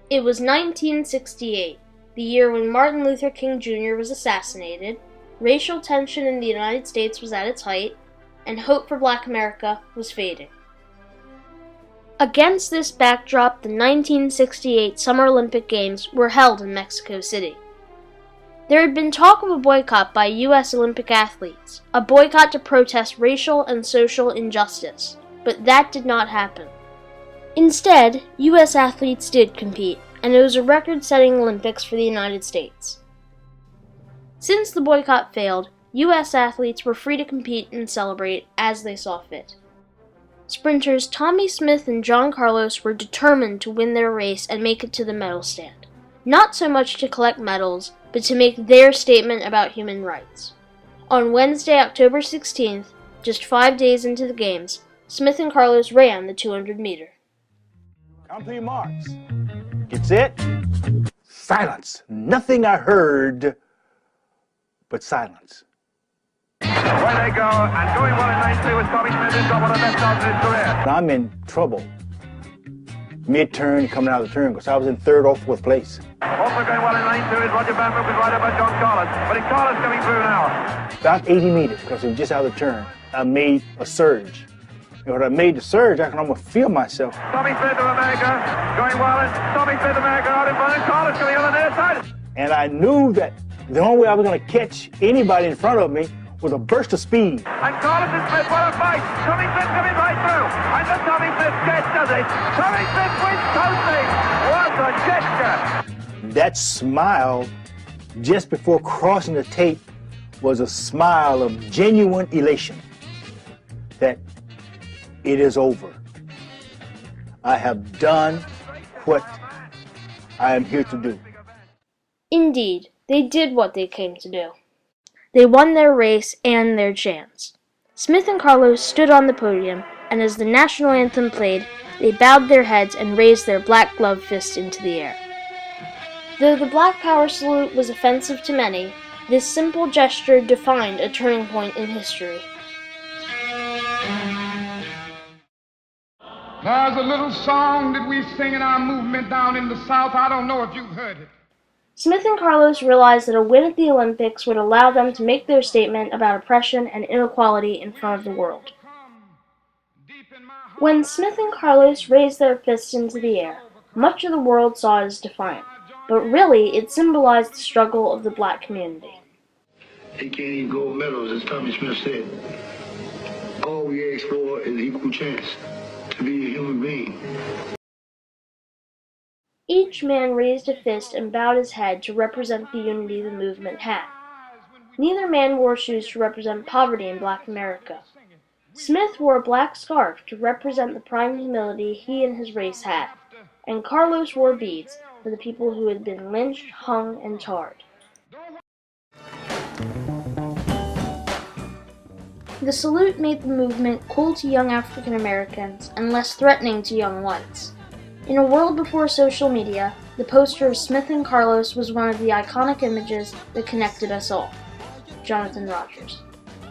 It was 1968, the year when Martin Luther King Jr. was assassinated, racial tension in the United States was at its height, and hope for Black America was fading. Against this backdrop, the 1968 Summer Olympic Games were held in Mexico City. There had been talk of a boycott by U.S. Olympic athletes, a boycott to protest racial and social injustice, but that did not happen. Instead, U.S. athletes did compete, and it was a record-setting Olympics for the United States. Since the boycott failed, U.S. athletes were free to compete and celebrate as they saw fit. Sprinters Tommie Smith and John Carlos were determined to win their race and make it to the medal stand, not so much to collect medals, but to make their statement about human rights. On Wednesday, October 16th, just 5 days into the Games, Smith and Carlos ran the 200-meter. Count to your marks. Get set. Silence. Nothing I heard but silence. Away they go, and going well in 92 with Tommie Smith, who's got one of the best times in his career. I'm in trouble. Mid-turn, coming out of the turn, because I was in third or fourth place. Also going well in 92 is Roger Bamford, who's right up by John Carlos. But it's Carlos coming through now. About 80 meters, because it was just out of the turn, I made a surge. And when I made the surge, I can almost feel myself. Tommie Smith of America going well, and Tommie Smith of America out in front, and Carlos coming on the near side. And I knew that the only way I was going to catch anybody in front of me was a burst of speed. And Carlos and Smith, what a fight! Tommie Smith coming right through, and the Tommie Smith sketch does it. Tommie Smith wins totally. What a gesture! That smile, just before crossing the tape, was a smile of genuine elation. That it is over. I have done what I am here to do. Indeed, they did what they came to do. They won their race and their chance. Smith and Carlos stood on the podium, and as the national anthem played, they bowed their heads and raised their black gloved fists into the air. Though the Black Power salute was offensive to many, this simple gesture defined a turning point in history. There's a little song that we sing in our movement down in the South. I don't know if you've heard it. Smith and Carlos realized that a win at the Olympics would allow them to make their statement about oppression and inequality in front of the world. When Smith and Carlos raised their fists into the air, much of the world saw it as defiant, but really it symbolized the struggle of the black community. He can't even gold medals, as Tommie Smith said. All we ask for is equal chance to be a human being. Each man raised a fist and bowed his head to represent the unity the movement had. Neither man wore shoes to represent poverty in Black America. Smith wore a black scarf to represent the pride and humility he and his race had, and Carlos wore beads for the people who had been lynched, hung, and tarred. The salute made the movement cool to young African Americans and less threatening to young whites. In a world before social media, the poster of Smith and Carlos was one of the iconic images that connected us all. Jonathan Rogers.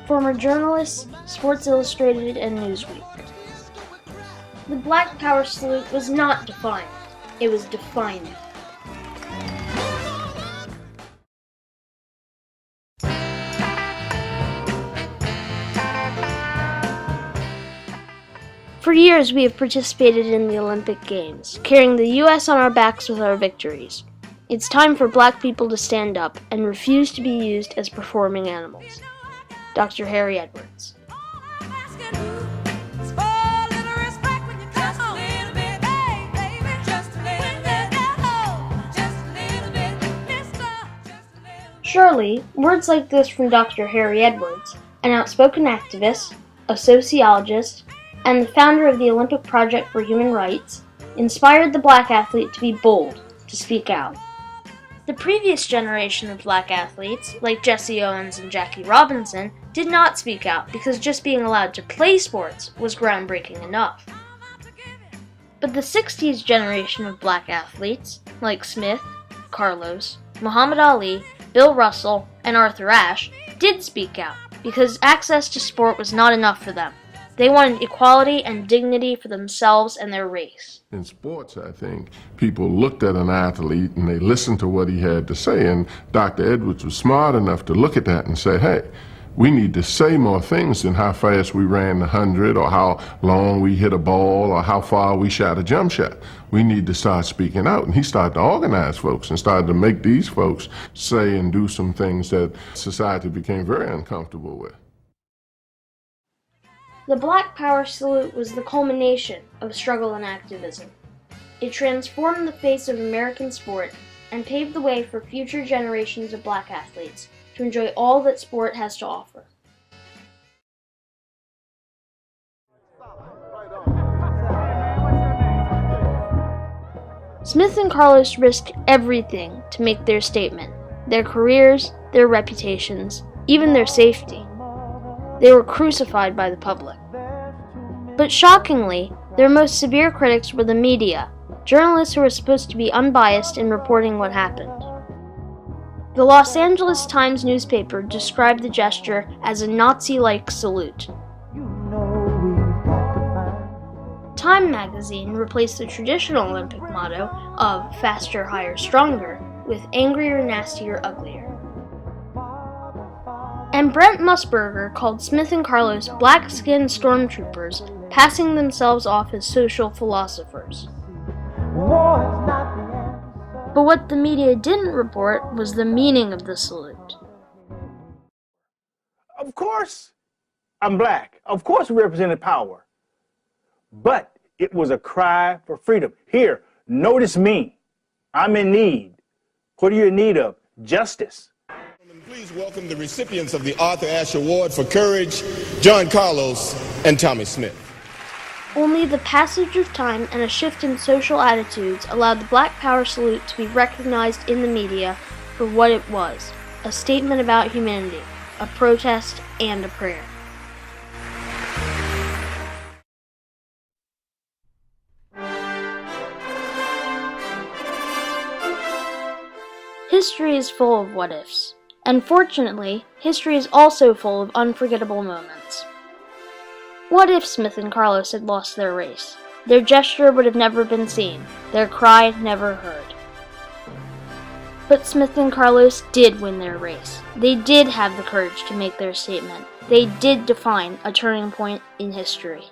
Former journalists, Sports Illustrated, and Newsweek. The Black Power salute was not defiant, it was defining. For years we have participated in the Olympic Games, carrying the U.S. on our backs with our victories. It's time for black people to stand up and refuse to be used as performing animals. Dr. Harry Edwards. Surely, words like this from Dr. Harry Edwards, an outspoken activist, a sociologist, and the founder of the Olympic Project for Human Rights, inspired the black athlete to be bold, to speak out. The previous generation of black athletes, like Jesse Owens and Jackie Robinson, did not speak out because just being allowed to play sports was groundbreaking enough. But the 60s generation of black athletes, like Smith, Carlos, Muhammad Ali, Bill Russell, and Arthur Ashe, did speak out because access to sport was not enough for them. They wanted equality and dignity for themselves and their race. In sports, I think, people looked at an athlete and they listened to what he had to say, and Dr. Edwards was smart enough to look at that and say, hey, we need to say more things than how fast we ran the 100 or how long we hit a ball or how far we shot a jump shot. We need to start speaking out. And he started to organize folks and started to make these folks say and do some things that society became very uncomfortable with. The Black Power salute was the culmination of struggle and activism. It transformed the face of American sport and paved the way for future generations of black athletes to enjoy all that sport has to offer. Smith and Carlos risked everything to make their statement, their careers, their reputations, even their safety. They were crucified by the public. But shockingly, their most severe critics were the media, journalists who were supposed to be unbiased in reporting what happened. The Los Angeles Times newspaper described the gesture as a Nazi-like salute. Time magazine replaced the traditional Olympic motto of faster, higher, stronger with angrier, nastier, uglier. And Brent Musburger called Smith and Carlos black-skinned stormtroopers, passing themselves off as social philosophers. But what the media didn't report was the meaning of the salute. Of course, I'm black. Of course we represented power. But it was a cry for freedom. Here, notice me. I'm in need. What are you in need of? Justice. Please welcome the recipients of the Arthur Ashe Award for Courage, John Carlos and Tommy Smith. Only the passage of time and a shift in social attitudes allowed the Black Power salute to be recognized in the media for what it was, a statement about humanity, a protest, and a prayer. History is full of what-ifs. And fortunately, history is also full of unforgettable moments. What if Smith and Carlos had lost their race? Their gesture would have never been seen, their cry never heard. But Smith and Carlos did win their race. They did have the courage to make their statement. They did define a turning point in history.